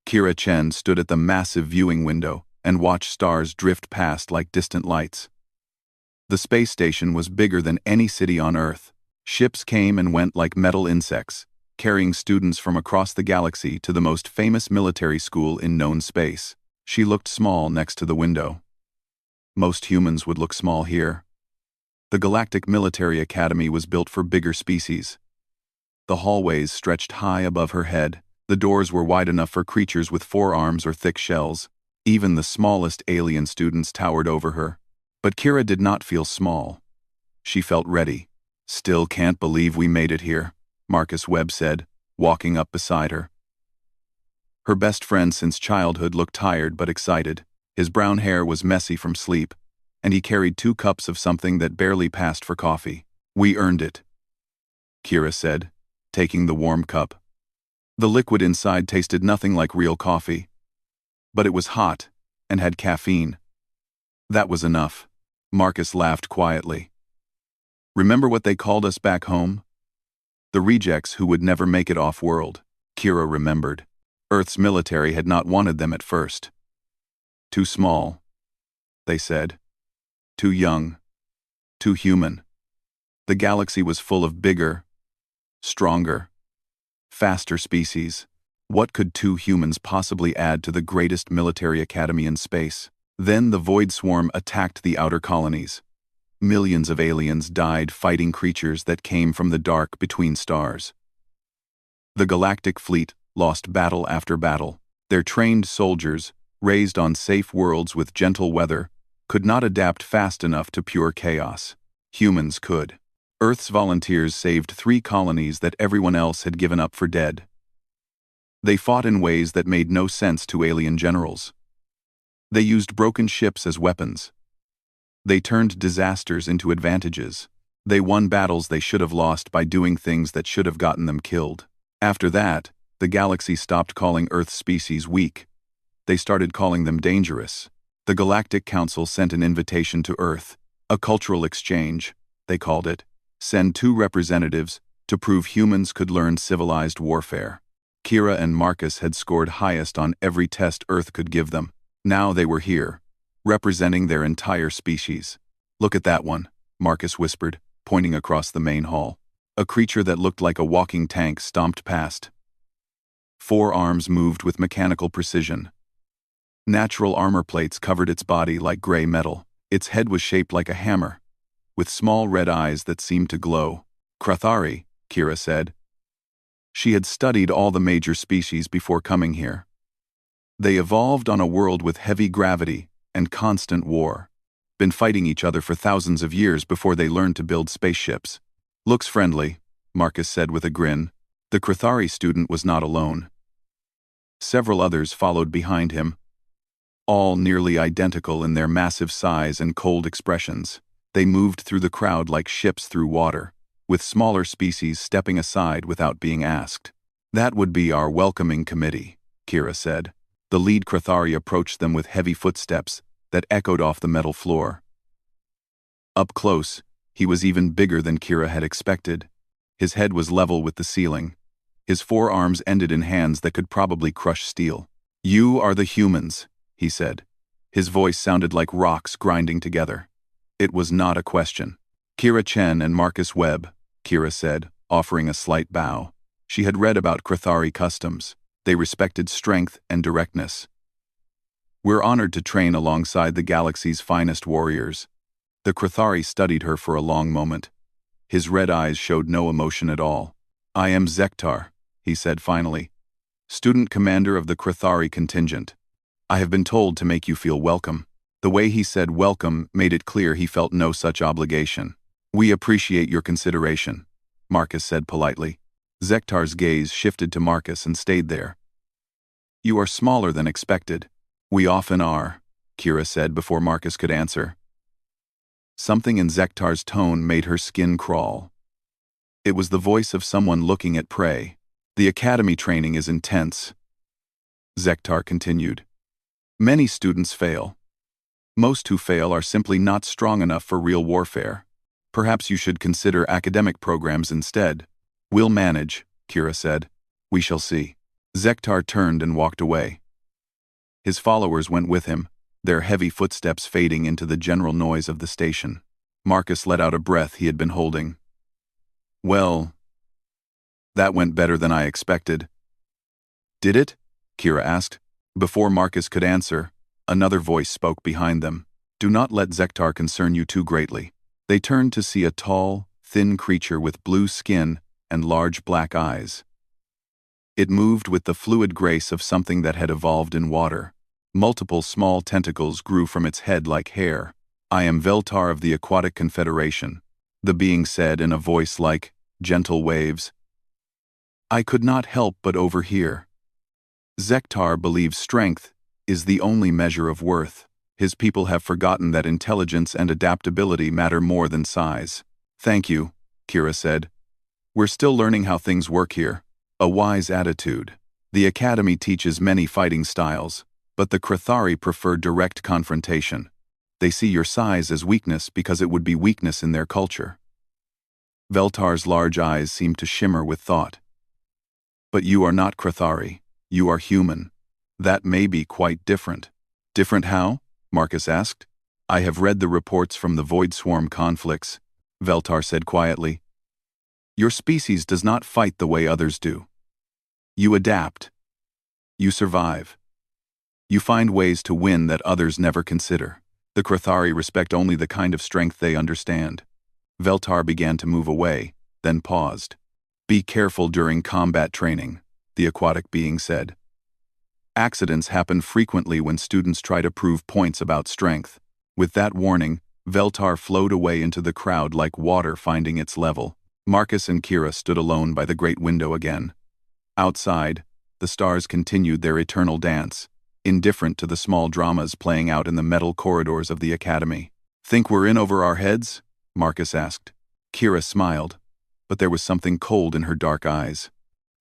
Kira Chen stood at the massive viewing window and watched stars drift past like distant lights. The space station was bigger than any city on Earth. Ships came and went like metal insects, carrying students from across the galaxy to the most famous military school in known space. She looked small next to the window. Most humans would look small here. The Galactic Military Academy was built for bigger species. The hallways stretched high above her head. The doors were wide enough for creatures with 4 arms or thick shells. Even the smallest alien students towered over her. But Kira did not feel small. She felt ready. "Still can't believe we made it here," Marcus Webb said, walking up beside her. Her best friend since childhood looked tired but excited. His brown hair was messy from sleep, and he carried 2 cups of something that barely passed for coffee. "We earned it," Kira said, taking the warm cup. The liquid inside tasted nothing like real coffee, but it was hot and had caffeine. That was enough. Marcus laughed quietly. "Remember what they called us back home? The rejects who would never make it off-world." Kira remembered. Earth's military had not wanted them at first. "Too small," they said. "Too young. Too human." The galaxy was full of bigger, stronger, faster species. What could 2 humans possibly add to the greatest military academy in space? Then the Void Swarm attacked the outer colonies. Millions of aliens died fighting creatures that came from the dark between stars. The Galactic Fleet lost battle after battle. Their trained soldiers, raised on safe worlds with gentle weather, could not adapt fast enough to pure chaos. Humans could. Earth's volunteers saved 3 colonies that everyone else had given up for dead. They fought in ways that made no sense to alien generals. They used broken ships as weapons. They turned disasters into advantages. They won battles they should have lost by doing things that should have gotten them killed. After that, the galaxy stopped calling Earth species weak. They started calling them dangerous. The Galactic Council sent an invitation to Earth, a cultural exchange, they called it. Send 2 representatives to prove humans could learn civilized warfare. Kira and Marcus had scored highest on every test Earth could give them. Now they were here, representing their entire species. "Look at that one," Marcus whispered, pointing across the main hall. A creature that looked like a walking tank stomped past. 4 arms moved with mechanical precision. Natural armor plates covered its body like gray metal. Its head was shaped like a hammer, with small red eyes that seemed to glow. "Krathari," Kira said. She had studied all the major species before coming here. They evolved on a world with heavy gravity and constant war. Been fighting each other for thousands of years before they learned to build spaceships. "Looks friendly," Marcus said with a grin. The Krathari student was not alone. Several others followed behind him, all nearly identical in their massive size and cold expressions. They moved through the crowd like ships through water, with smaller species stepping aside without being asked. "That would be our welcoming committee," Kira said. The lead Krathari approached them with heavy footsteps that echoed off the metal floor. Up close, he was even bigger than Kira had expected. His head was level with the ceiling. His 4 arms ended in hands that could probably crush steel. "You are the humans," he said. His voice sounded like rocks grinding together. It was not a question. "Kira Chen and Marcus Webb," Kira said, offering a slight bow. She had read about Krathari customs. They respected strength and directness. "We're honored to train alongside the galaxy's finest warriors." The Krathari studied her for a long moment. His red eyes showed no emotion at all. "I am Zektar," he said finally, "student commander of the Krathari contingent. I have been told to make you feel welcome." The way he said welcome made it clear he felt no such obligation. "We appreciate your consideration," Marcus said politely. Zektar's gaze shifted to Marcus and stayed there. "You are smaller than expected." "We often are," Kira said before Marcus could answer. Something in Zektar's tone made her skin crawl. It was the voice of someone looking at prey. "The academy training is intense," Zektar continued. "Many students fail. Most who fail are simply not strong enough for real warfare. Perhaps you should consider academic programs instead." "We'll manage," Kira said. "We shall see." Zektar turned and walked away. His followers went with him, their heavy footsteps fading into the general noise of the station. Marcus let out a breath he had been holding. Well, that went better than I expected. Did it? Kira asked. Before Marcus could answer, another voice spoke behind them. Do not let Zektar concern you too greatly. They turned to see a tall, thin creature with blue skin and large black eyes. It moved with the fluid grace of something that had evolved in water. Multiple small tentacles grew from its head like hair. I am Veltar of the Aquatic Confederation, the being said in a voice like gentle waves. I could not help but overhear. Zektar believes strength is the only measure of worth. His people have forgotten that intelligence and adaptability matter more than size. Thank you, Kira said. We're still learning how things work here. A wise attitude. The Academy teaches many fighting styles, but the Krathari prefer direct confrontation. They see your size as weakness because it would be weakness in their culture. Veltar's large eyes seemed to shimmer with thought. But you are not Krathari. You are human. That may be quite different. Different how? Marcus asked. I have read the reports from the Void Swarm conflicts, Veltar said quietly. Your species does not fight the way others do. You adapt. You survive. You find ways to win that others never consider. The Krathari respect only the kind of strength they understand. Veltar began to move away, then paused. Be careful during combat training, the aquatic being said. Accidents happen frequently when students try to prove points about strength. With that warning, Veltar flowed away into the crowd like water finding its level. Marcus and Kira stood alone by the great window again. Outside, the stars continued their eternal dance, indifferent to the small dramas playing out in the metal corridors of the Academy. Think we're in over our heads? Marcus asked. Kira smiled, but there was something cold in her dark eyes.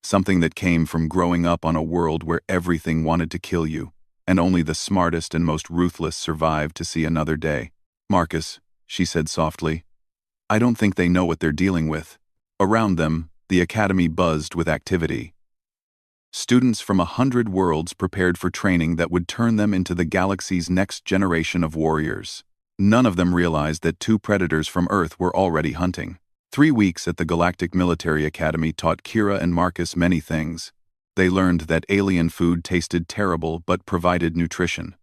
Something that came from growing up on a world where everything wanted to kill you, and only the smartest and most ruthless survived to see another day. Marcus, she said softly, I don't think they know what they're dealing with. Around them, the Academy buzzed with activity. Students from 100 worlds prepared for training that would turn them into the galaxy's next generation of warriors. None of them realized that two predators from Earth were already hunting. 3 weeks at the Galactic Military Academy taught Kira and Marcus many things. They learned that alien food tasted terrible but provided nutrition.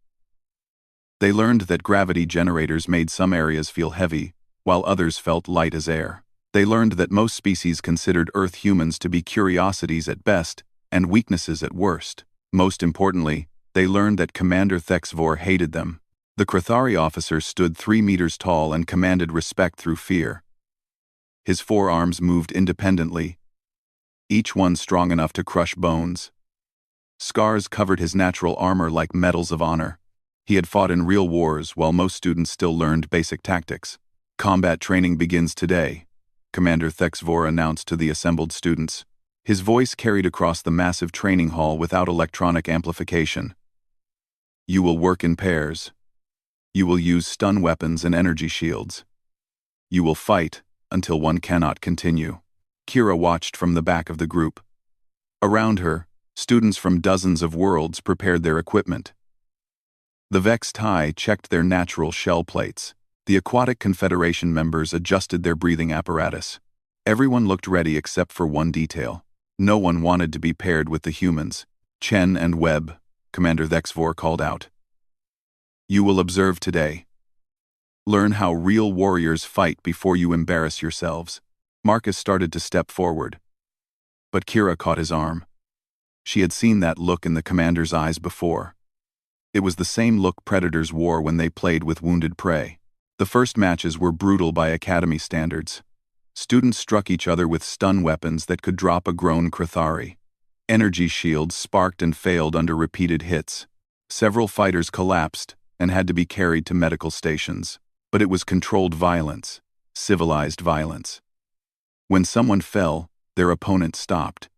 They learned that gravity generators made some areas feel heavy, while others felt light as air. They learned that most species considered Earth humans to be curiosities at best and weaknesses at worst. Most importantly, they learned that Commander Thexvor hated them. The Krathari officer stood 3 meters tall and commanded respect through fear. His forearms moved independently, each one strong enough to crush bones. Scars covered his natural armor like medals of honor. He had fought in real wars while most students still learned basic tactics. Combat training begins today, Commander Thexvor announced to the assembled students. His voice carried across the massive training hall without electronic amplification. You will work in pairs. You will use stun weapons and energy shields. You will fight until one cannot continue. Kira watched from the back of the group. Around her, students from dozens of worlds prepared their equipment. The Vex Tai checked their natural shell plates. The Aquatic Confederation members adjusted their breathing apparatus. Everyone looked ready except for one detail. No one wanted to be paired with the humans. Chen and Webb, Commander Thexvor called out. You will observe today. Learn how real warriors fight before you embarrass yourselves. Marcus started to step forward. But Kira caught his arm. She had seen that look in the commander's eyes before. It was the same look predators wore when they played with wounded prey. The first matches were brutal by Academy standards. Students struck each other with stun weapons that could drop a grown Krathari. Energy shields sparked and failed under repeated hits. Several fighters collapsed and had to be carried to medical stations. But it was controlled violence, civilized violence. When someone fell, their opponent stopped.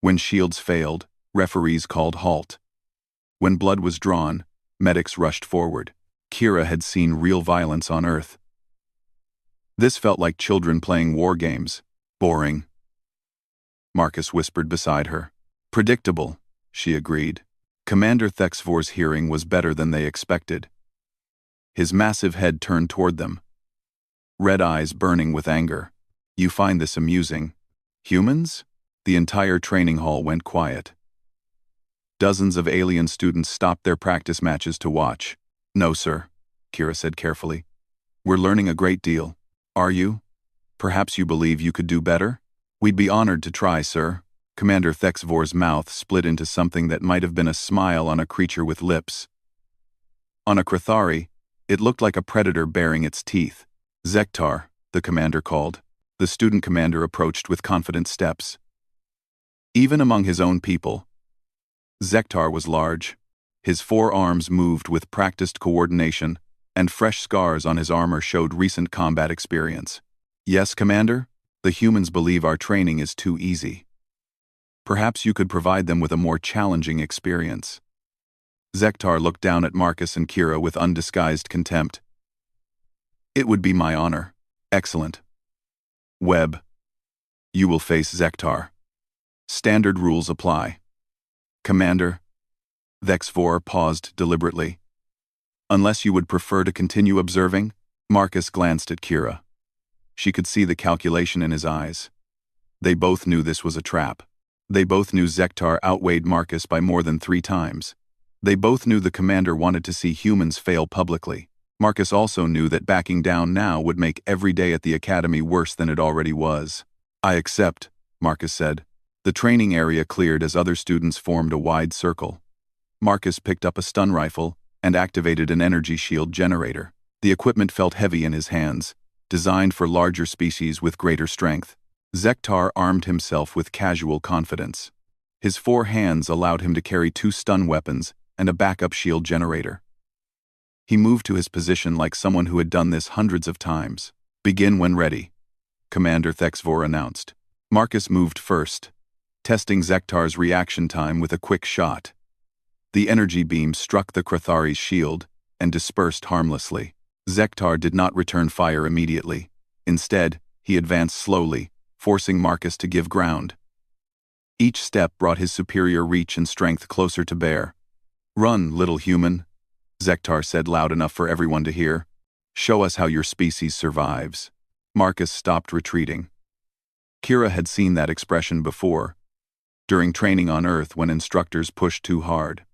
When shields failed, referees called halt. When blood was drawn, medics rushed forward. Kira had seen real violence on Earth. This felt like children playing war games. Boring. Marcus whispered beside her. Predictable, she agreed. Commander Thexvor's hearing was better than they expected. His massive head turned toward them, red eyes burning with anger. You find this amusing? Humans? The entire training hall went quiet. Dozens of alien students stopped their practice matches to watch. No, sir, Kira said carefully. We're learning a great deal. Are you? Perhaps you believe you could do better? We'd be honored to try, sir. Commander Thexvor's mouth split into something that might have been a smile on a creature with lips. On a Krathari, it looked like a predator baring its teeth. Zektar, the commander called. The student commander approached with confident steps. Even among his own people, Zektar was large. His 4 arms moved with practiced coordination, and fresh scars on his armor showed recent combat experience. Yes, Commander? The humans believe our training is too easy. Perhaps you could provide them with a more challenging experience. Zektar looked down at Marcus and Kira with undisguised contempt. It would be my honor. Excellent. Webb, you will face Zektar. Standard rules apply. Commander. Thexvor paused deliberately. Unless you would prefer to continue observing? Marcus glanced at Kira. She could see the calculation in his eyes. They both knew this was a trap. They both knew Zektar outweighed Marcus by more than 3 times. They both knew the commander wanted to see humans fail publicly. Marcus also knew that backing down now would make every day at the academy worse than it already was. I accept, Marcus said. The training area cleared as other students formed a wide circle. Marcus picked up a stun rifle and activated an energy shield generator. The equipment felt heavy in his hands, designed for larger species with greater strength. Zektar armed himself with casual confidence. His 4 hands allowed him to carry 2 stun weapons and a backup shield generator. He moved to his position like someone who had done this hundreds of times. Begin when ready, Commander Thexvor announced. Marcus moved first, testing Zektar's reaction time with a quick shot. The energy beam struck the Krathari's shield and dispersed harmlessly. Zektar did not return fire immediately. Instead, he advanced slowly, forcing Marcus to give ground. Each step brought his superior reach and strength closer to bear. Run, little human, Zektar said loud enough for everyone to hear. Show us how your species survives. Marcus stopped retreating. Kira had seen that expression before, during training on Earth when instructors pushed too hard.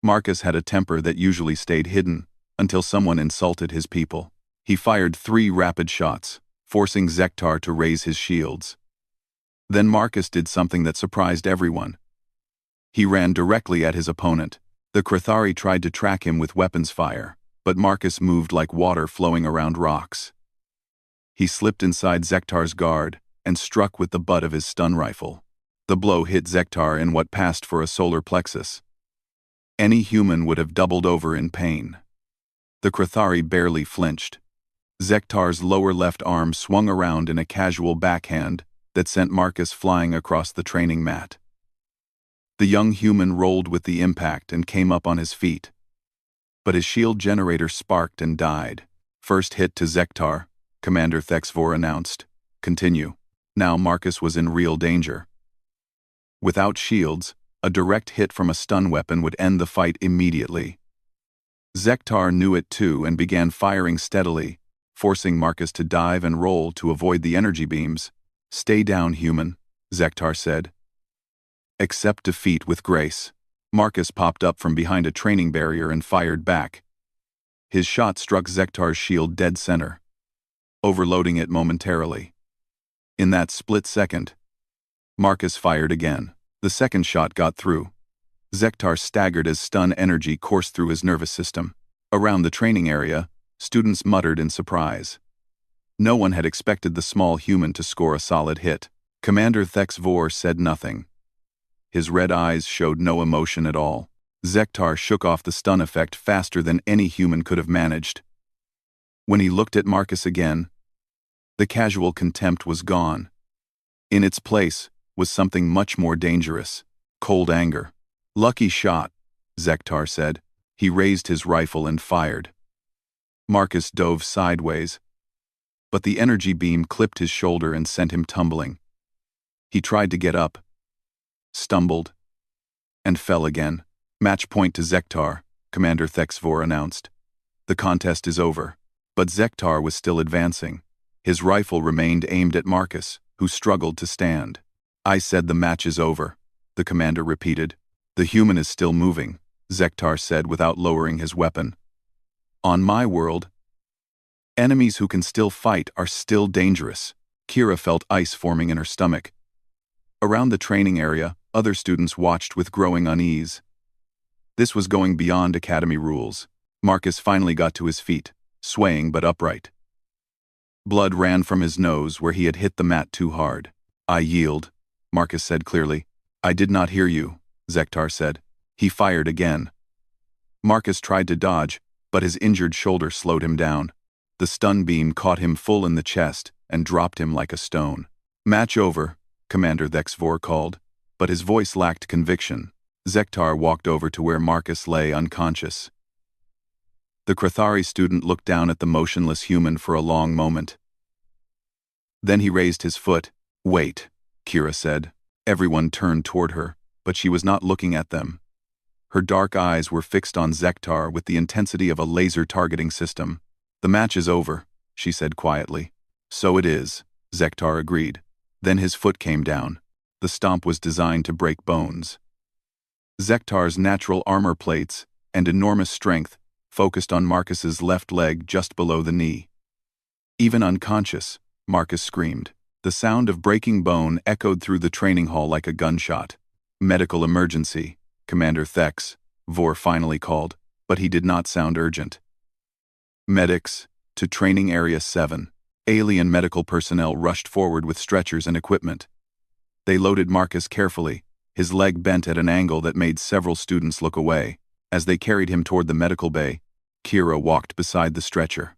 Marcus had a temper that usually stayed hidden until someone insulted his people. He fired 3 rapid shots, forcing Zektar to raise his shields. Then Marcus did something that surprised everyone. He ran directly at his opponent. The Krathari tried to track him with weapons fire, but Marcus moved like water flowing around rocks. He slipped inside Zektar's guard and struck with the butt of his stun rifle. The blow hit Zektar in what passed for a solar plexus. Any human would have doubled over in pain. The Krathari barely flinched. Zektar's lower left arm swung around in a casual backhand that sent Marcus flying across the training mat. The young human rolled with the impact and came up on his feet. But his shield generator sparked and died. First hit to Zektar, Commander Thexvor announced. Continue. Now Marcus was in real danger. Without shields, a direct hit from a stun weapon would end the fight immediately. Zektar knew it too and began firing steadily, forcing Marcus to dive and roll to avoid the energy beams. Stay down, human, Zektar said. Accept defeat with grace. Marcus popped up from behind a training barrier and fired back. His shot struck Zektar's shield dead center, overloading it momentarily. In that split second, Marcus fired again. The second shot got through. Zektar staggered as stun energy coursed through his nervous system. Around the training area, students muttered in surprise. No one had expected the small human to score a solid hit. Commander Thexvor said nothing. His red eyes showed no emotion at all. Zektar shook off the stun effect faster than any human could have managed. When he looked at Marcus again, the casual contempt was gone. In its place was something much more dangerous: cold anger. Lucky shot, Zektar said. He raised his rifle and fired. Marcus dove sideways, but the energy beam clipped his shoulder and sent him tumbling. He tried to get up, stumbled, and fell again. Match point to Zektar, Commander Thexvor announced. The contest is over. But Zektar was still advancing. His rifle remained aimed at Marcus, who struggled to stand. I said the match is over, the commander repeated. The human is still moving, Zektar said without lowering his weapon. On my world, enemies who can still fight are still dangerous. Kira felt ice forming in her stomach. Around the training area, other students watched with growing unease. This was going beyond academy rules. Marcus finally got to his feet, swaying but upright. Blood ran from his nose where he had hit the mat too hard. I yield, Marcus said clearly. I did not hear you, Zektar said. He fired again. Marcus tried to dodge, but his injured shoulder slowed him down. The stun beam caught him full in the chest and dropped him like a stone. Match over, Commander Thexvor called, but his voice lacked conviction. Zektar walked over to where Marcus lay unconscious. The Krathari student looked down at the motionless human for a long moment. Then he raised his foot. Wait, Kira said. Everyone turned toward her, but she was not looking at them. Her dark eyes were fixed on Zektar with the intensity of a laser targeting system. The match is over, she said quietly. So it is, Zektar agreed. Then his foot came down. The stomp was designed to break bones. Zektar's natural armor plates and enormous strength focused on Marcus's left leg just below the knee. Even unconscious, Marcus screamed. The sound of breaking bone echoed through the training hall like a gunshot. Medical emergency, Commander Thexvor finally called, but he did not sound urgent. Medics, to Training Area 7. Alien medical personnel rushed forward with stretchers and equipment. They loaded Marcus carefully, his leg bent at an angle that made several students look away. As they carried him toward the medical bay, Kira walked beside the stretcher.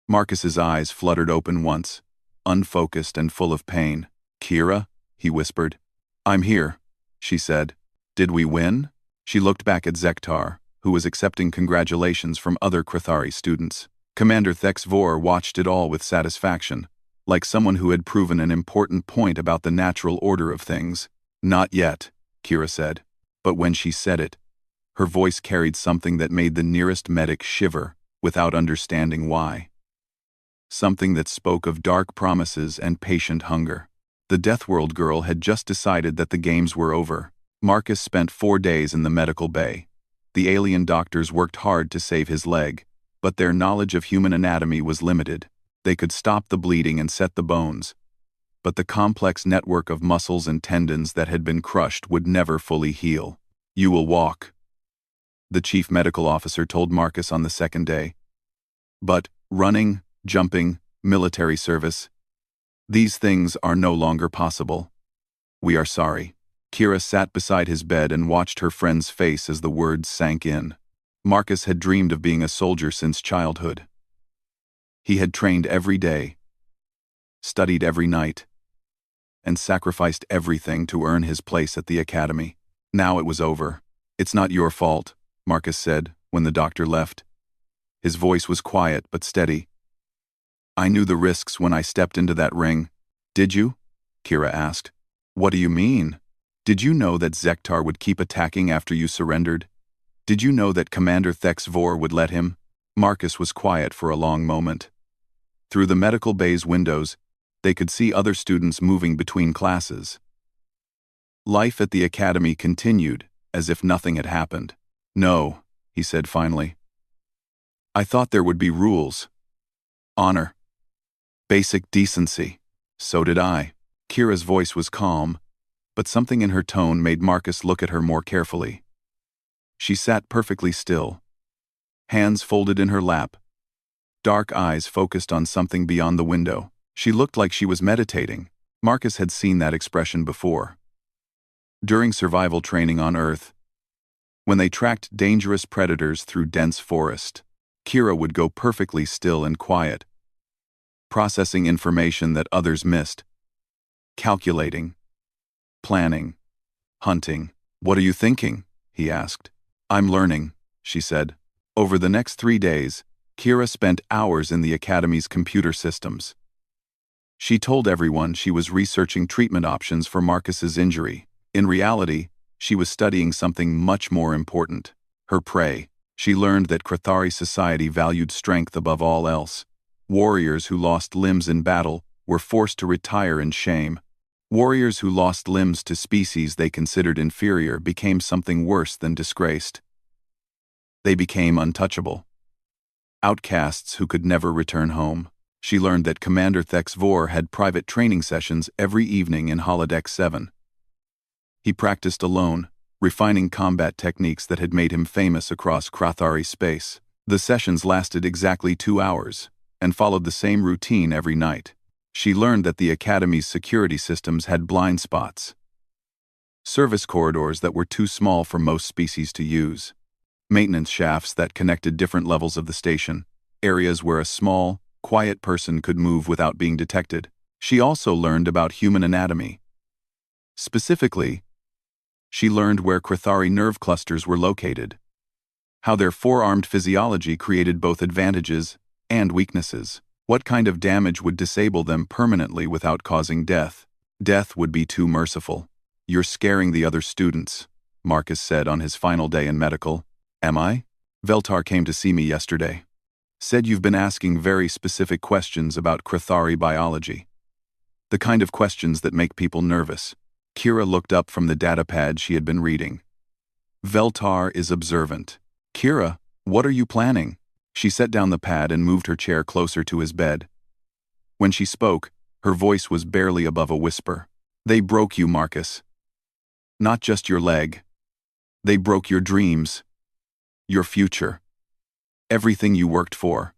Marcus's eyes fluttered open once, unfocused and full of pain. Kira, he whispered. I'm here, she said. Did we win? She looked back at Zektar, who was accepting congratulations from other Krathari students. Commander Thexvor watched it all with satisfaction, like someone who had proven an important point about the natural order of things. Not yet, Kira said. But when she said it, her voice carried something that made the nearest medic shiver without understanding why. Something that spoke of dark promises and patient hunger. The Deathworld girl had just decided that the games were over. Marcus spent 4 days in the medical bay. The alien doctors worked hard to save his leg, but their knowledge of human anatomy was limited. They could stop the bleeding and set the bones, but the complex network of muscles and tendons that had been crushed would never fully heal. You will walk, the chief medical officer told Marcus on the second day. But running, jumping, military service, these things are no longer possible. We are sorry. Kira sat beside his bed and watched her friend's face as the words sank in. Marcus had dreamed of being a soldier since childhood. He had trained every day, studied every night, and sacrificed everything to earn his place at the academy. Now it was over. It's not your fault, Marcus said when the doctor left. His voice was quiet but steady. I knew the risks when I stepped into that ring. Did you? Kira asked. What do you mean? Did you know that Zektar would keep attacking after you surrendered? Did you know that Commander Thexvor would let him? Marcus was quiet for a long moment. Through the medical bay's windows, they could see other students moving between classes. Life at the academy continued, as if nothing had happened. No, he said finally. I thought there would be rules. Honor. Basic decency. So did I. Kira's voice was calm, but something in her tone made Marcus look at her more carefully. She sat perfectly still, hands folded in her lap, dark eyes focused on something beyond the window. She looked like she was meditating. Marcus had seen that expression before. During survival training on Earth, when they tracked dangerous predators through dense forest, Kira would go perfectly still and quiet, processing information that others missed, calculating, planning, hunting. What are you thinking? He asked. I'm learning, she said. Over the next 3 days, Kira spent hours in the academy's computer systems. She told everyone she was researching treatment options for Marcus's injury. In reality, she was studying something much more important: her prey. She learned that Krathari society valued strength above all else. Warriors who lost limbs in battle were forced to retire in shame. Warriors who lost limbs to species they considered inferior became something worse than disgraced. They became untouchable. Outcasts who could never return home. She learned that Commander HFY had private training sessions every evening in Holodeck 7. He practiced alone, refining combat techniques that had made him famous across Krathari space. The sessions lasted exactly 2 hours, and followed the same routine every night. She learned that the Academy's security systems had blind spots. Service corridors that were too small for most species to use. Maintenance shafts that connected different levels of the station. Areas where a small, quiet person could move without being detected. She also learned about human anatomy. Specifically, she learned where Krathari nerve clusters were located, how their four-armed physiology created both advantages and weaknesses, what kind of damage would disable them permanently without causing death. Death would be too merciful. "You're scaring the other students," Marcus said on his final day in medical. "Am I?" "Veltar came to see me yesterday. Said you've been asking very specific questions about Krathari biology. The kind of questions that make people nervous." Kira looked up from the datapad she had been reading. "Veltar is observant." "Kira, what are you planning?" She set down the pad and moved her chair closer to his bed. When she spoke, her voice was barely above a whisper. "They broke you, Marcus. Not just your leg. They broke your dreams. Your future. Everything you worked for.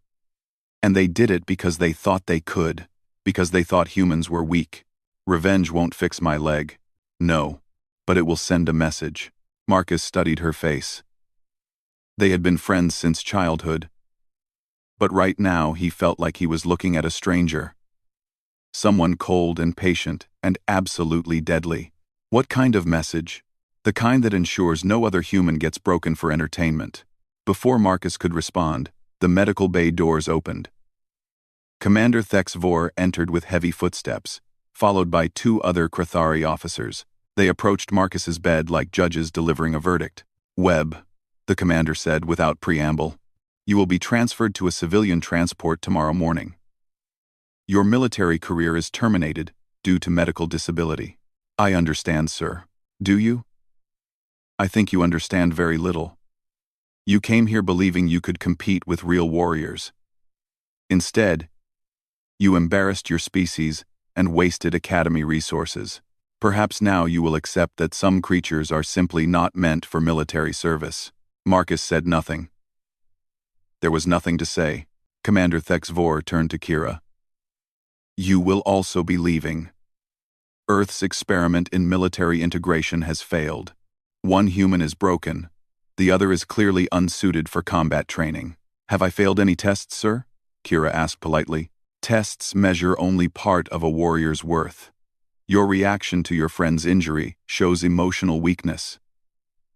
And they did it because they thought they could, because they thought humans were weak. Revenge won't fix my leg. No, but it will send a message." Marcus studied her face. They had been friends since childhood. But right now he felt like he was looking at a stranger. Someone cold and patient and absolutely deadly. What kind of message? The kind that ensures no other human gets broken for entertainment. Before Marcus could respond, the medical bay doors opened. Commander HFY entered with heavy footsteps, followed by 2 other Krathari officers. They approached Marcus's bed like judges delivering a verdict. "Webb," the commander said without preamble, "you will be transferred to a civilian transport tomorrow morning. Your military career is terminated due to medical disability." "I understand, sir." "Do you?" "I think you understand very little. You came here believing you could compete with real warriors. Instead, you embarrassed your species and wasted Academy resources. Perhaps now you will accept that some creatures are simply not meant for military service." Marcus said nothing. There was nothing to say. Commander HFY turned to Kira. "You will also be leaving. Earth's experiment in military integration has failed. One human is broken. The other is clearly unsuited for combat training." "Have I failed any tests, sir?" Kira asked politely. "Tests measure only part of a warrior's worth. Your reaction to your friend's injury shows emotional weakness.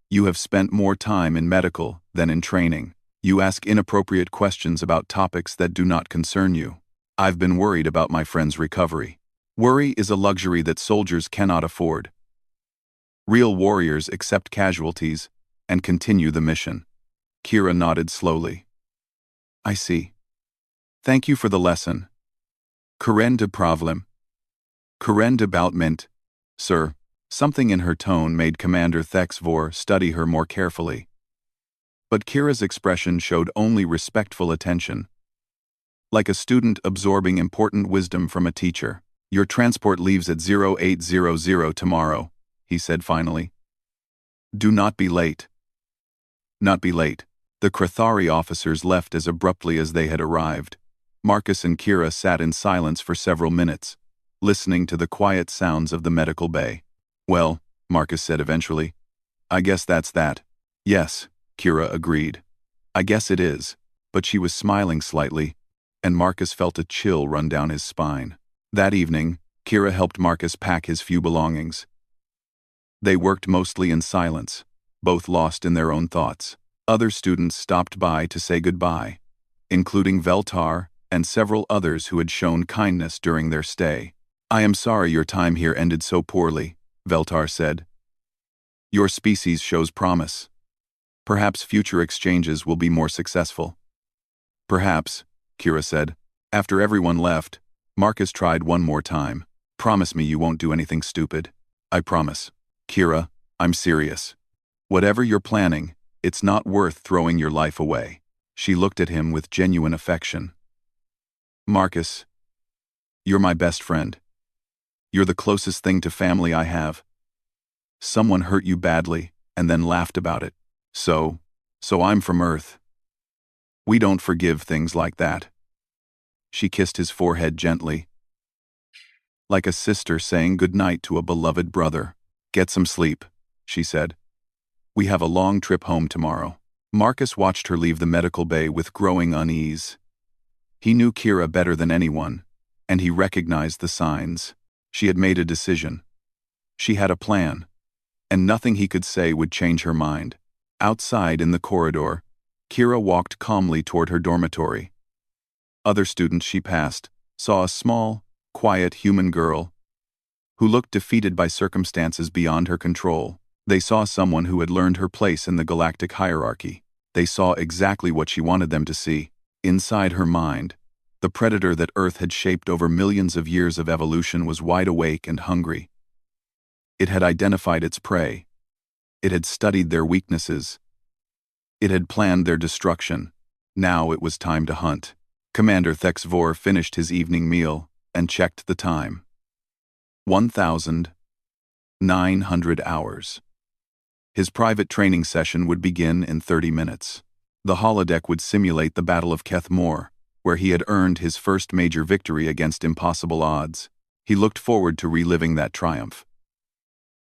You have spent more time in medical than in training. You ask inappropriate questions about topics that do not concern you. I've been worried about my friend's recovery. Worry is a luxury that soldiers cannot afford. Real warriors accept casualties and continue the mission." Kira nodded slowly. "I see. Thank you for the lesson. Karen de problem. Karen de Boutment, sir." Something in her tone made Commander HFY study her more carefully. But Kira's expression showed only respectful attention. Like a student absorbing important wisdom from a teacher. "Your transport leaves at 0800 tomorrow," he said finally. "Do not be late." Not be late. The Krathari officers left as abruptly as they had arrived. Marcus and Kira sat in silence for several minutes, listening to the quiet sounds of the medical bay. "Well," Marcus said eventually, "I guess that's that." "Yes," Kira agreed. "I guess it is." But she was smiling slightly, and Marcus felt a chill run down his spine. That evening, Kira helped Marcus pack his few belongings. They worked mostly in silence, both lost in their own thoughts. Other students stopped by to say goodbye, including Veltar and several others who had shown kindness during their stay. "I am sorry your time here ended so poorly," Veltar said. Your species shows promise. Perhaps future exchanges will be more successful. Perhaps, Kira said. After everyone left, Marcus tried one more time. Promise me you won't do anything stupid. I promise. Kira, I'm serious. Whatever you're planning, it's not worth throwing your life away. She looked at him with genuine affection. Marcus, you're my best friend. You're the closest thing to family I have. Someone hurt you badly, and then laughed about it. So I'm from Earth. We don't forgive things like that. She kissed his forehead gently, like a sister saying goodnight to a beloved brother. Get some sleep, she said. We have a long trip home tomorrow. Marcus watched her leave the medical bay with growing unease. He knew Kira better than anyone, and he recognized the signs. She had made a decision. She had a plan, and nothing he could say would change her mind. Outside in the corridor, Kira walked calmly toward her dormitory. Other students she passed saw a small, quiet human girl who looked defeated by circumstances beyond her control. They saw someone who had learned her place in the galactic hierarchy. They saw exactly what she wanted them to see. Inside her mind, the predator that Earth had shaped over millions of years of evolution was wide awake and hungry. It had identified its prey. It had studied their weaknesses. It had planned their destruction. Now it was time to hunt. Commander HFY finished his evening meal and checked the time. 1,900 hours. His private training session would begin in 30 minutes. The holodeck would simulate the Battle of Kethmor, where he had earned his first major victory against impossible odds. He looked forward to reliving that triumph.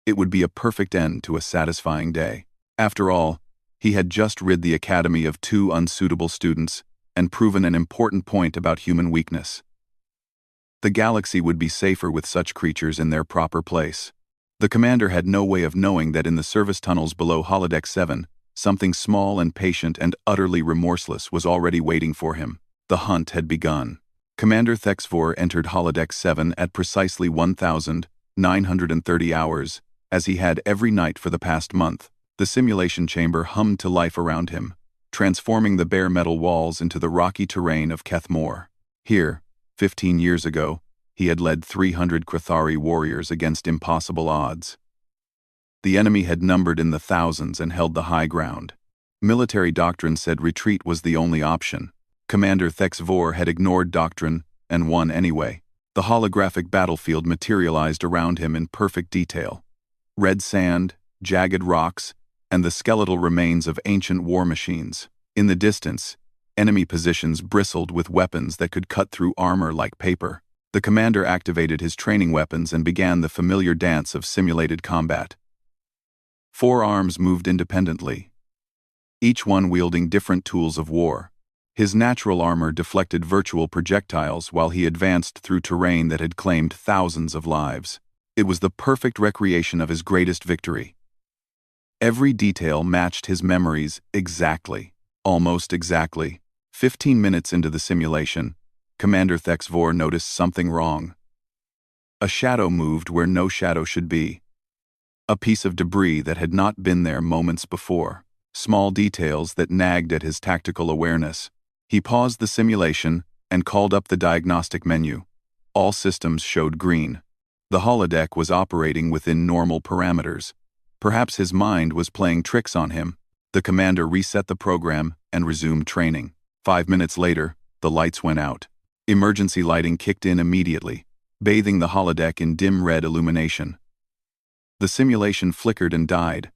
It would be a perfect end to a satisfying day. After all, he had just rid the academy of 2 unsuitable students and proven an important point about human weakness. The galaxy would be safer with such creatures in their proper place. The commander had no way of knowing that in the service tunnels below Holodeck 7, something small and patient and utterly remorseless was already waiting for him. The hunt had begun. Commander HFY entered Holodeck 7 at precisely 1,930 hours, as he had every night for the past month. The simulation chamber hummed to life around him, transforming the bare metal walls into the rocky terrain of Kethmor. Here, 15 years ago, he had led 300 Krithari warriors against impossible odds. The enemy had numbered in the thousands and held the high ground. Military doctrine said retreat was the only option. Commander HFY had ignored doctrine and won anyway. The holographic battlefield materialized around him in perfect detail. Red sand, jagged rocks, and the skeletal remains of ancient war machines. In the distance, enemy positions bristled with weapons that could cut through armor like paper. The commander activated his training weapons and began the familiar dance of simulated combat. 4 arms moved independently, each one wielding different tools of war. His natural armor deflected virtual projectiles while he advanced through terrain that had claimed thousands of lives. It was the perfect recreation of his greatest victory. Every detail matched his memories exactly, almost exactly. 15 minutes into the simulation, Commander HFY noticed something wrong. A shadow moved where no shadow should be. A piece of debris that had not been there moments before. Small details that nagged at his tactical awareness. He paused the simulation and called up the diagnostic menu. All systems showed green. The holodeck was operating within normal parameters. Perhaps his mind was playing tricks on him. The commander reset the program and resumed training. 5 minutes later, the lights went out. Emergency lighting kicked in immediately, bathing the holodeck in dim red illumination. The simulation flickered and died,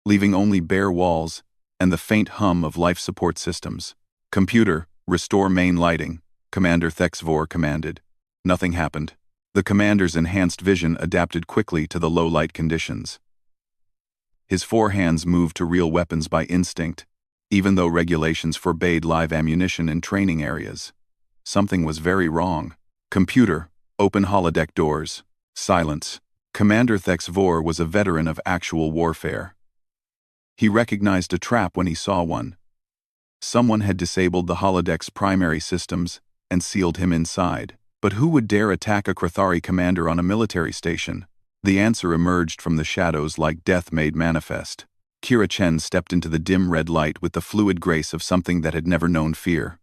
leaving only bare walls and the faint hum of life support systems. Computer, restore main lighting, Commander HFY commanded. Nothing happened. The commander's enhanced vision adapted quickly to the low light conditions. His 4 hands moved to real weapons by instinct, even though regulations forbade live ammunition in training areas. Something was very wrong. Computer, open holodeck doors. Silence. Commander HFY was a veteran of actual warfare. He recognized a trap when he saw one. Someone had disabled the holodeck's primary systems and sealed him inside. But who would dare attack a Krithari commander on a military station? The answer emerged from the shadows like death made manifest. Kira Chen stepped into the dim red light with the fluid grace of something that had never known fear.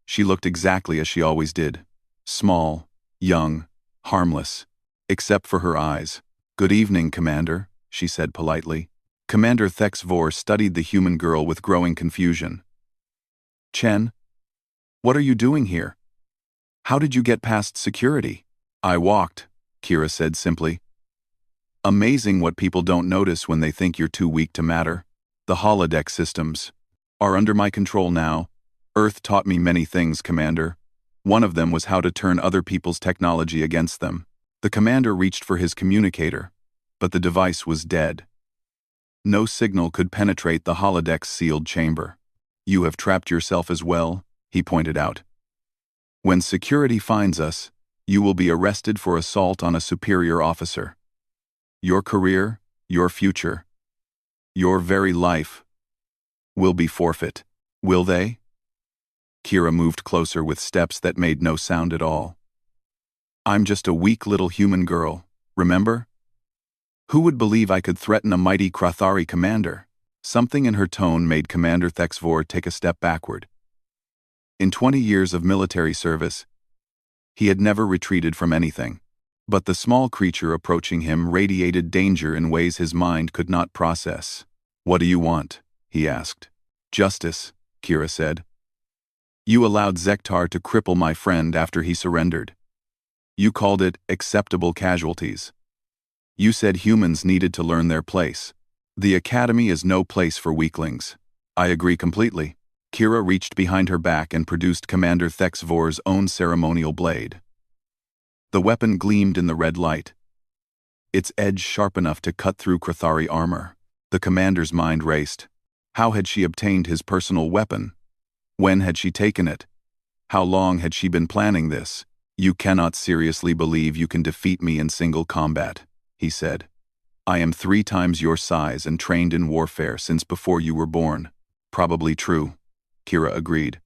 She looked exactly as she always did. Small, young, harmless. Except for her eyes. "Good evening, Commander," she said politely. Commander Thex Vor studied the human girl with growing confusion. "Chen? What are you doing here? How did you get past security?" "I walked," Kira said simply. Amazing what people don't notice when they think you're too weak to matter. "The holodeck systems are under my control now. Earth taught me many things, Commander. One of them was how to turn other people's technology against them." The commander reached for his communicator, but the device was dead. No signal could penetrate the holodeck's sealed chamber. "You have trapped yourself as well," he pointed out. "When security finds us, you will be arrested for assault on a superior officer. Your career, your future, your very life will be forfeit." "Will they?" Kira moved closer with steps that made no sound at all. "I'm just a weak little human girl, remember? Who would believe I could threaten a mighty Krathari commander?" Something in her tone made Commander Thexvor take a step backward. In 20 years of military service, he had never retreated from anything. But the small creature approaching him radiated danger in ways his mind could not process. "What do you want?" he asked. "Justice," Kira said. "You allowed Zektar to cripple my friend after he surrendered. You called it acceptable casualties. You said humans needed to learn their place. The Academy is no place for weaklings." "I agree completely." Kira reached behind her back and produced Commander Thexvor's own ceremonial blade. The weapon gleamed in the red light, its edge sharp enough to cut through Krathari armor. The commander's mind raced. How had she obtained his personal weapon? When had she taken it? How long had she been planning this? "You cannot seriously believe you can defeat me in single combat," he said. "I am 3 times your size and trained in warfare since before you were born." "Probably true," Kira agreed.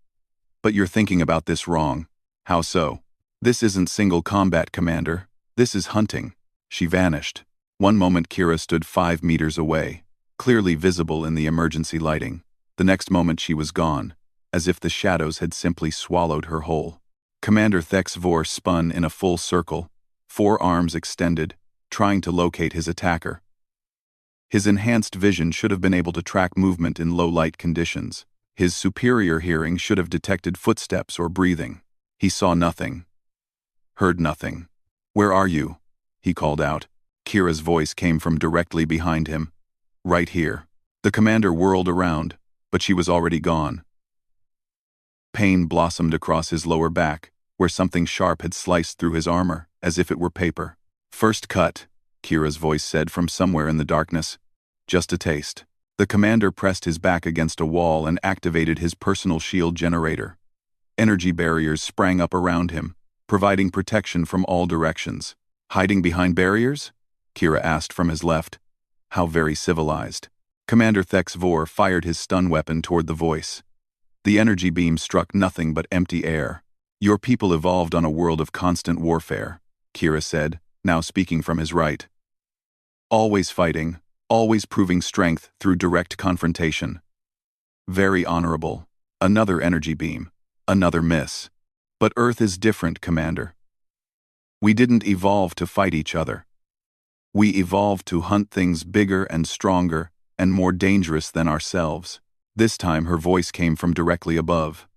"But you're thinking about this wrong." "How so?" "This isn't single combat, Commander. This is hunting." She vanished. One moment Kira stood 5 meters away, clearly visible in the emergency lighting. The next moment she was gone, as if the shadows had simply swallowed her whole. Commander Thexvor spun in a full circle, 4 arms extended, trying to locate his attacker. His enhanced vision should have been able to track movement in low-light conditions. His superior hearing should have detected footsteps or breathing. He saw nothing. Heard nothing. "Where are you?" he called out. Kira's voice came from directly behind him. "Right here." The commander whirled around, but she was already gone. Pain blossomed across his lower back, where something sharp had sliced through his armor, as if it were paper. "First cut," Kira's voice said from somewhere in the darkness. "Just a taste." The commander pressed his back against a wall and activated his personal shield generator. Energy barriers sprang up around him, providing protection from all directions. "Hiding behind barriers?" Kira asked from his left. How very civilized. Commander Thexvor fired his stun weapon toward the voice. The energy beam struck nothing but empty air. "Your people evolved on a world of constant warfare," Kira said, now speaking from his right. "Always fighting, always proving strength through direct confrontation. Very honorable." Another energy beam. Another miss. "But Earth is different, Commander. We didn't evolve to fight each other. We evolved to hunt things bigger and stronger and more dangerous than ourselves." This time her voice came from directly above.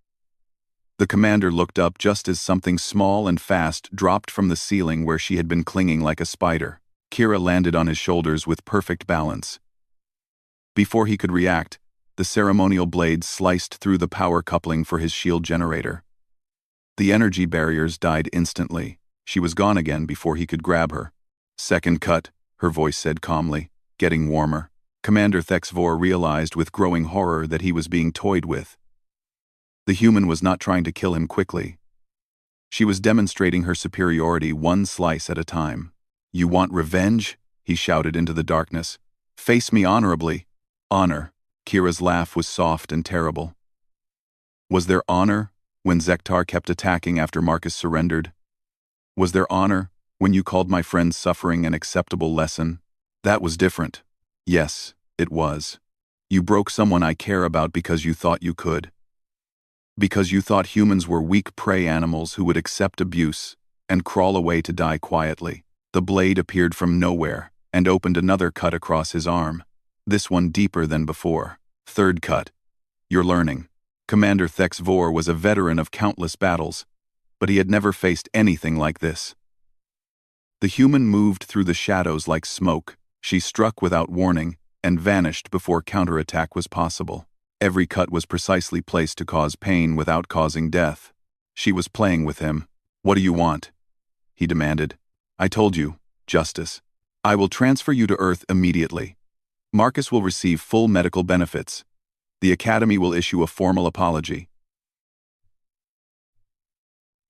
The commander looked up just as something small and fast dropped from the ceiling where she had been clinging like a spider. Kira landed on his shoulders with perfect balance. Before he could react, the ceremonial blade sliced through the power coupling for his shield generator. The energy barriers died instantly. She was gone again before he could grab her. "Second cut," her voice said calmly, getting warmer. Commander Thexvor realized with growing horror that he was being toyed with. The human was not trying to kill him quickly. She was demonstrating her superiority 1 slice at a time. "You want revenge?" he shouted into the darkness. "Face me honorably." "Honor." Kira's laugh was soft and terrible. Was there honor when Zektar kept attacking after Marcus surrendered? Was there honor When you called my friend's suffering an acceptable lesson, that was different. Yes, it was. You broke someone I care about because you thought you could. Because you thought humans were weak prey animals who would accept abuse and crawl away to die quietly. The blade appeared from nowhere and opened another cut across his arm, this one deeper than before. Third cut. You're learning. Commander Thex Vor was a veteran of countless battles, but he had never faced anything like this. The human moved through the shadows like smoke. She struck without warning and vanished before counterattack was possible. Every cut was precisely placed to cause pain without causing death. She was playing with him. What do you want? He demanded. I told you, Justice. I will transfer you to Earth immediately. Marcus will receive full medical benefits. The Academy will issue a formal apology.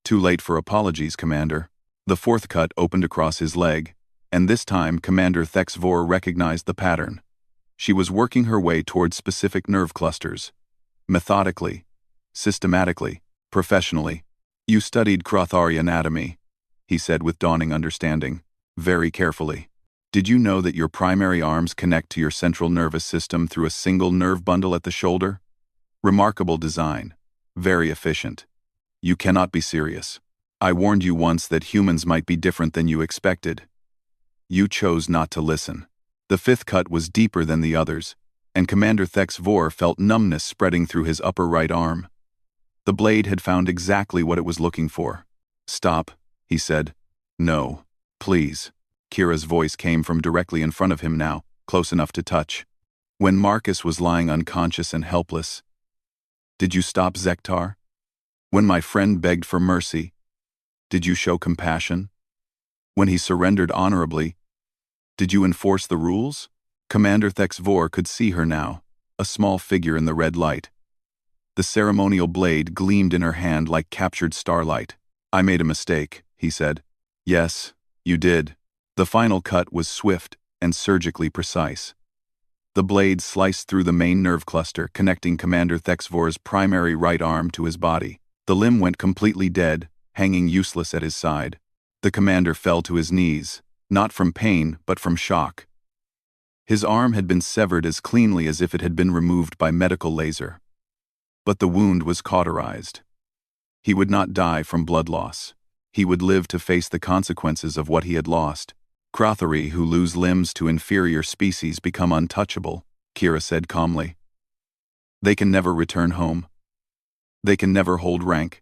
Too late for apologies, Commander. The fourth cut opened across his leg, and this time Commander Thex Vor recognized the pattern. She was working her way towards specific nerve clusters. Methodically, systematically, professionally. You studied Krothari anatomy, he said with dawning understanding, very carefully. Did you know that your primary arms connect to your central nervous system through a single nerve bundle at the shoulder? Remarkable design. Very efficient. You cannot be serious. I warned you once that humans might be different than you expected. You chose not to listen. The fifth cut was deeper than the others, and Commander Thex Vor felt numbness spreading through his upper right arm. The blade had found exactly what it was looking for. Stop, he said. No, please. Kira's voice came from directly in front of him now, close enough to touch. When Marcus was lying unconscious and helpless. Did you stop Zektar? When my friend begged for mercy, did you show compassion? When he surrendered honorably, did you enforce the rules? Commander Thex Vor could see her now, a small figure in the red light. The ceremonial blade gleamed in her hand like captured starlight. I made a mistake, he said. Yes, you did. The final cut was swift and surgically precise. The blade sliced through the main nerve cluster connecting Commander Thex Vor's primary right arm to his body. The limb went completely dead, hanging useless at his side. The commander fell to his knees, not from pain but from shock. His arm had been severed as cleanly as if it had been removed by medical laser. But the wound was cauterized. He would not die from blood loss. He would live to face the consequences of what he had lost. Krothari who lose limbs to inferior species become untouchable, Kira said calmly. They can never return home. They can never hold rank.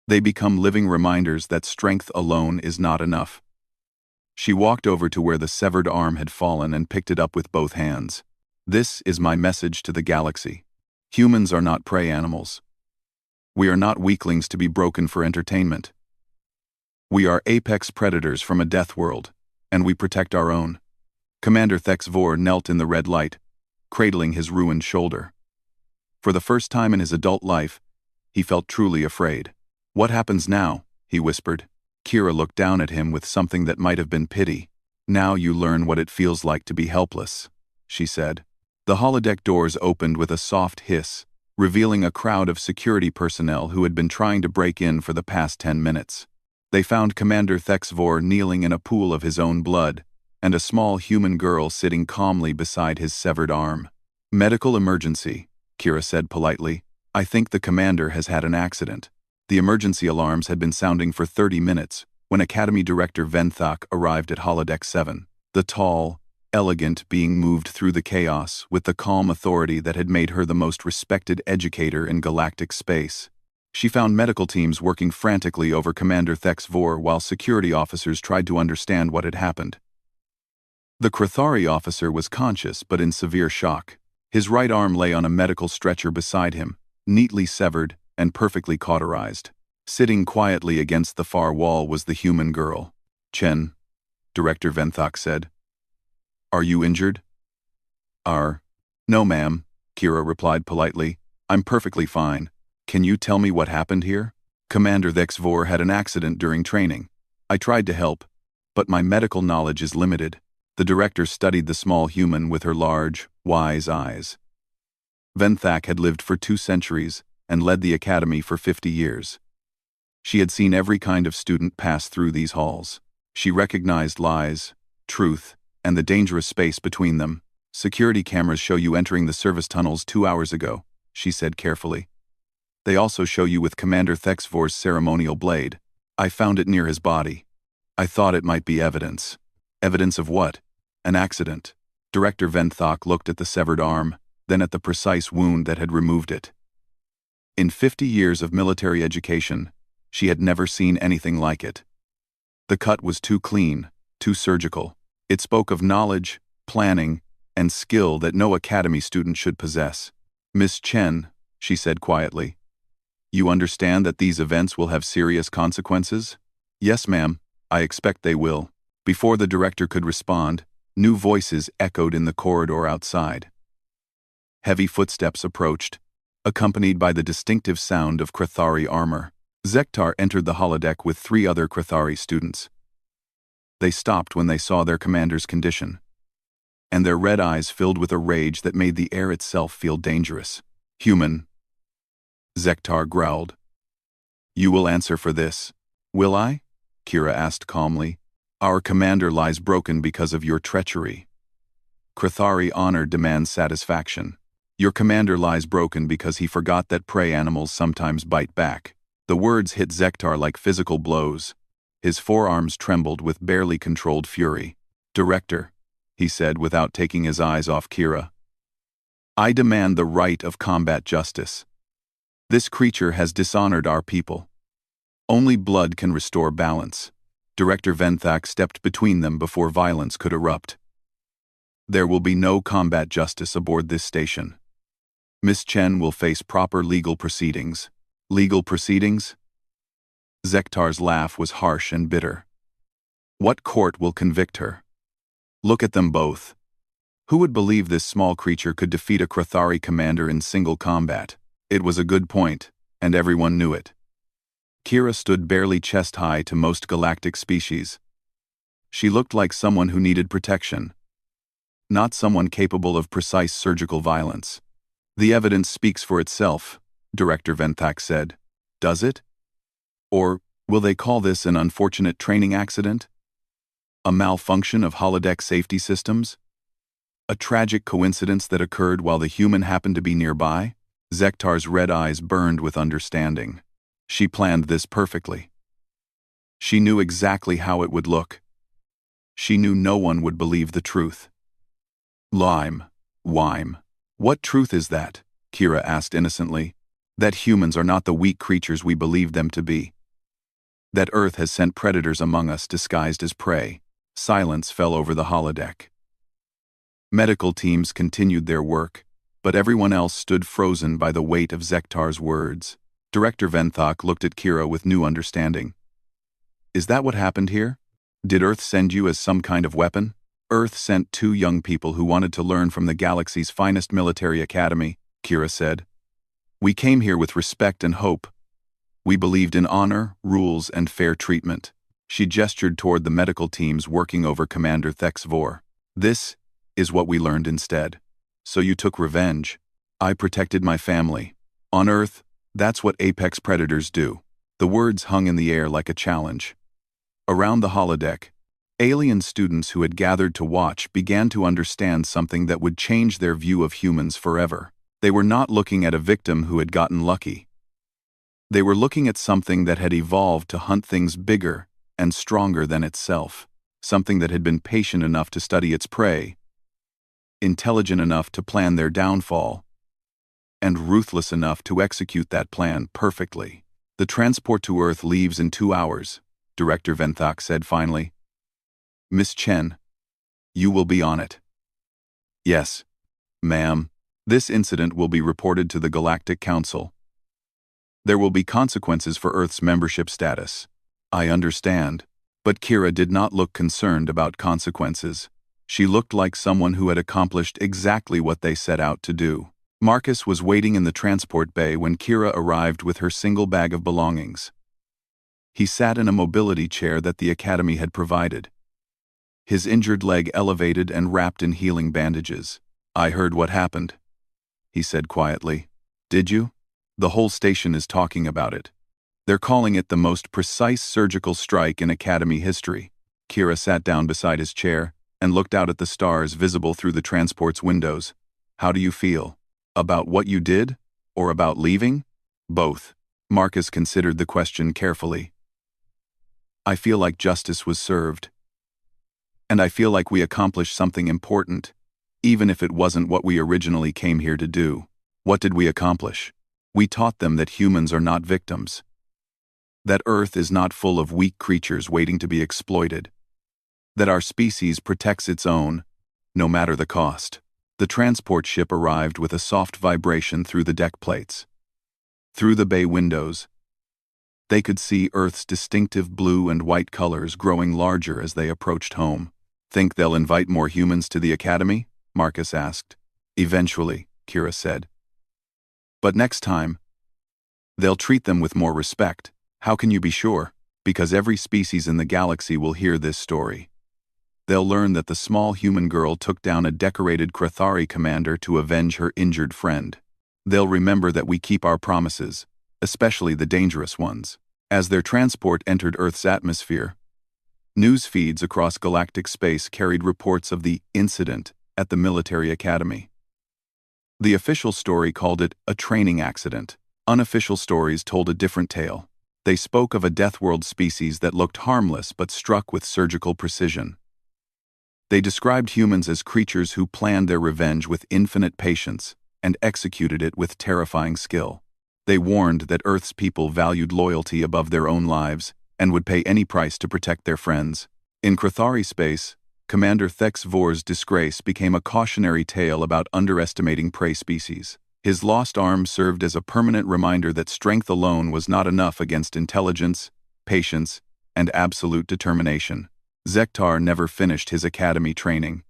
They become living reminders that strength alone is not enough. She walked over to where the severed arm had fallen and picked it up with both hands. This is my message to the galaxy. Humans are not prey animals. We are not weaklings to be broken for entertainment. We are apex predators from a death world, and we protect our own. Commander Thex Vor knelt in the red light, cradling his ruined shoulder. For the first time in his adult life, he felt truly afraid. What happens now? He whispered. Kira looked down at him with something that might have been pity. Now you learn what it feels like to be helpless, she said. The holodeck doors opened with a soft hiss, revealing a crowd of security personnel who had been trying to break in for the past 10 minutes. They found Commander Thex Vor kneeling in a pool of his own blood, and a small human girl sitting calmly beside his severed arm. Medical emergency, Kira said politely. I think the commander has had an accident. The emergency alarms had been sounding for 30 minutes when Academy Director Venthak arrived at Holodeck 7. The tall, elegant being moved through the chaos with the calm authority that had made her the most respected educator in galactic space. She found medical teams working frantically over Commander Thex Vor while security officers tried to understand what had happened. The Krothari officer was conscious but in severe shock. His right arm lay on a medical stretcher beside him, neatly severed and perfectly cauterized. Sitting quietly against the far wall was the human girl. Chen, Director Venthak said. Are you injured? No, ma'am, Kira replied politely. I'm perfectly fine. Can you tell me what happened here? Commander Thex Vor had an accident during training. I tried to help, but my medical knowledge is limited. The director studied the small human with her large, wise eyes. Venthak had lived for 2 centuries and led the academy for 50 years. She had seen every kind of student pass through these halls. She recognized lies, truth, and the dangerous space between them. Security cameras show you entering the service tunnels 2 hours ago, she said carefully. They also show you with Commander Thexvor's ceremonial blade. I found it near his body. I thought it might be evidence. Evidence of what? An accident. Director Venthok looked at the severed arm, then at the precise wound that had removed it. In 50 years of military education, she had never seen anything like it. The cut was too clean, too surgical. It spoke of knowledge, planning, and skill that no academy student should possess. Miss Chen, she said quietly, you understand that these events will have serious consequences? Yes, ma'am, I expect they will. Before the director could respond, new voices echoed in the corridor outside. Heavy footsteps approached, accompanied by the distinctive sound of Krathari armor. Zektar entered the holodeck with 3 other Krathari students. They stopped when they saw their commander's condition, and their red eyes filled with a rage that made the air itself feel dangerous. Human, Zektar growled. You will answer for this. Will I? Kira asked calmly. Our commander lies broken because of your treachery. Krathari honor demands satisfaction. Your commander lies broken because he forgot that prey animals sometimes bite back. The words hit Zektar like physical blows. His forearms trembled with barely controlled fury. Director, he said without taking his eyes off Kira, I demand the right of combat justice. This creature has dishonored our people. Only blood can restore balance. Director Venthak stepped between them before violence could erupt. There will be no combat justice aboard this station. Miss Chen will face proper legal proceedings. Legal proceedings? Zektar's laugh was harsh and bitter. What court will convict her? Look at them both. Who would believe this small creature could defeat a Krathari commander in single combat? It was a good point, and everyone knew it. Kira stood barely chest-high to most galactic species. She looked like someone who needed protection, not someone capable of precise surgical violence. The evidence speaks for itself, Director Venthak said. Does it? Or will they call this an unfortunate training accident? A malfunction of holodeck safety systems? A tragic coincidence that occurred while the human happened to be nearby? Zektar's red eyes burned with understanding. She planned this perfectly. She knew exactly how it would look. She knew no one would believe the truth. Lime. Wime. What truth is that? Kira asked innocently. That humans are not the weak creatures we believed them to be. That Earth has sent predators among us disguised as prey. Silence fell over the holodeck. Medical teams continued their work, but everyone else stood frozen by the weight of Zektar's words. Director Venthok looked at Kira with new understanding. Is that what happened here? Did Earth send you as some kind of weapon? Earth sent 2 young people who wanted to learn from the galaxy's finest military academy, Kira said. We came here with respect and hope. We believed in honor, rules, and fair treatment. She gestured toward the medical teams working over Commander Thexvor. This is what we learned instead. So you took revenge. I protected my family. On Earth, that's what apex predators do. The words hung in the air like a challenge. Around the holodeck, alien students who had gathered to watch began to understand something that would change their view of humans forever. They were not looking at a victim who had gotten lucky. They were looking at something that had evolved to hunt things bigger and stronger than itself, something that had been patient enough to study its prey, intelligent enough to plan their downfall, and ruthless enough to execute that plan perfectly. The transport to Earth leaves in 2 hours, Director Venthok said finally. Miss Chen, you will be on it. Yes, ma'am. This incident will be reported to the Galactic Council. There will be consequences for Earth's membership status. I understand. But Kira did not look concerned about consequences. She looked like someone who had accomplished exactly what they set out to do. Marcus was waiting in the transport bay when Kira arrived with her single bag of belongings. He sat in a mobility chair that the Academy had provided, his injured leg elevated and wrapped in healing bandages. I heard what happened, he said quietly. Did you? The whole station is talking about it. They're calling it the most precise surgical strike in Academy history. Kira sat down beside his chair and looked out at the stars visible through the transport's windows. How do you feel? About what you did? Or about leaving? Both. Marcus considered the question carefully. I feel like justice was served. And I feel like we accomplished something important, even if it wasn't what we originally came here to do. What did we accomplish? We taught them that humans are not victims. That Earth is not full of weak creatures waiting to be exploited. That our species protects its own, no matter the cost. The transport ship arrived with a soft vibration through the deck plates. Through the bay windows, they could see Earth's distinctive blue and white colors growing larger as they approached home. Think they'll invite more humans to the academy? Marcus asked. Eventually, Kira said. But next time, they'll treat them with more respect. How can you be sure? Because every species in the galaxy will hear this story. They'll learn that the small human girl took down a decorated Krathari commander to avenge her injured friend. They'll remember that we keep our promises, especially the dangerous ones. As their transport entered Earth's atmosphere, news feeds across galactic space carried reports of the incident at the military academy. The official story called it a training accident. Unofficial stories told a different tale. They spoke of a Deathworld species that looked harmless but struck with surgical precision. They described humans as creatures who planned their revenge with infinite patience and executed it with terrifying skill. They warned that Earth's people valued loyalty above their own lives and would pay any price to protect their friends. In Krathari space, Commander Thex Vor's disgrace became a cautionary tale about underestimating prey species. His lost arm served as a permanent reminder that strength alone was not enough against intelligence, patience, and absolute determination. Zektar never finished his academy training.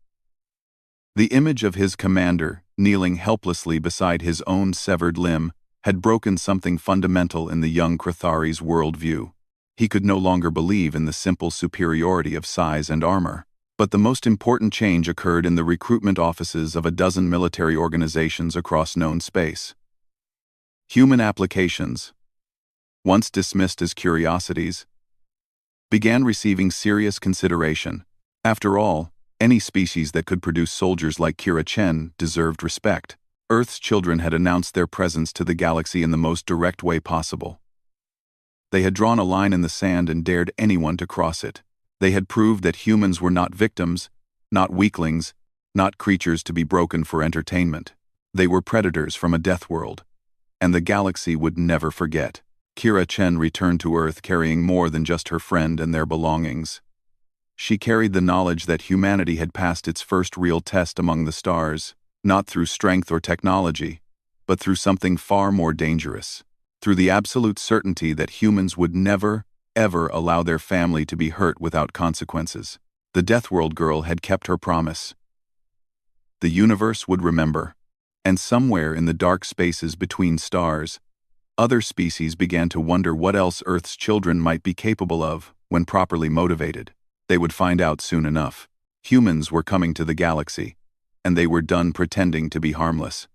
The image of his commander, kneeling helplessly beside his own severed limb, had broken something fundamental in the young Krathari's worldview. He could no longer believe in the simple superiority of size and armor. But the most important change occurred in the recruitment offices of a dozen military organizations across known space. Human applications, once dismissed as curiosities, began receiving serious consideration. After all, any species that could produce soldiers like Kira Chen deserved respect. Earth's children had announced their presence to the galaxy in the most direct way possible. They had drawn a line in the sand and dared anyone to cross it. They had proved that humans were not victims, not weaklings, not creatures to be broken for entertainment. They were predators from a death world, and the galaxy would never forget. Kira Chen returned to Earth carrying more than just her friend and their belongings. She carried the knowledge that humanity had passed its first real test among the stars, not through strength or technology, but through something far more dangerous, through the absolute certainty that humans would never, ever allow their family to be hurt without consequences. The Deathworld girl had kept her promise. The universe would remember. And somewhere in the dark spaces between stars, other species began to wonder what else Earth's children might be capable of when properly motivated. They would find out soon enough. Humans were coming to the galaxy, and they were done pretending to be harmless.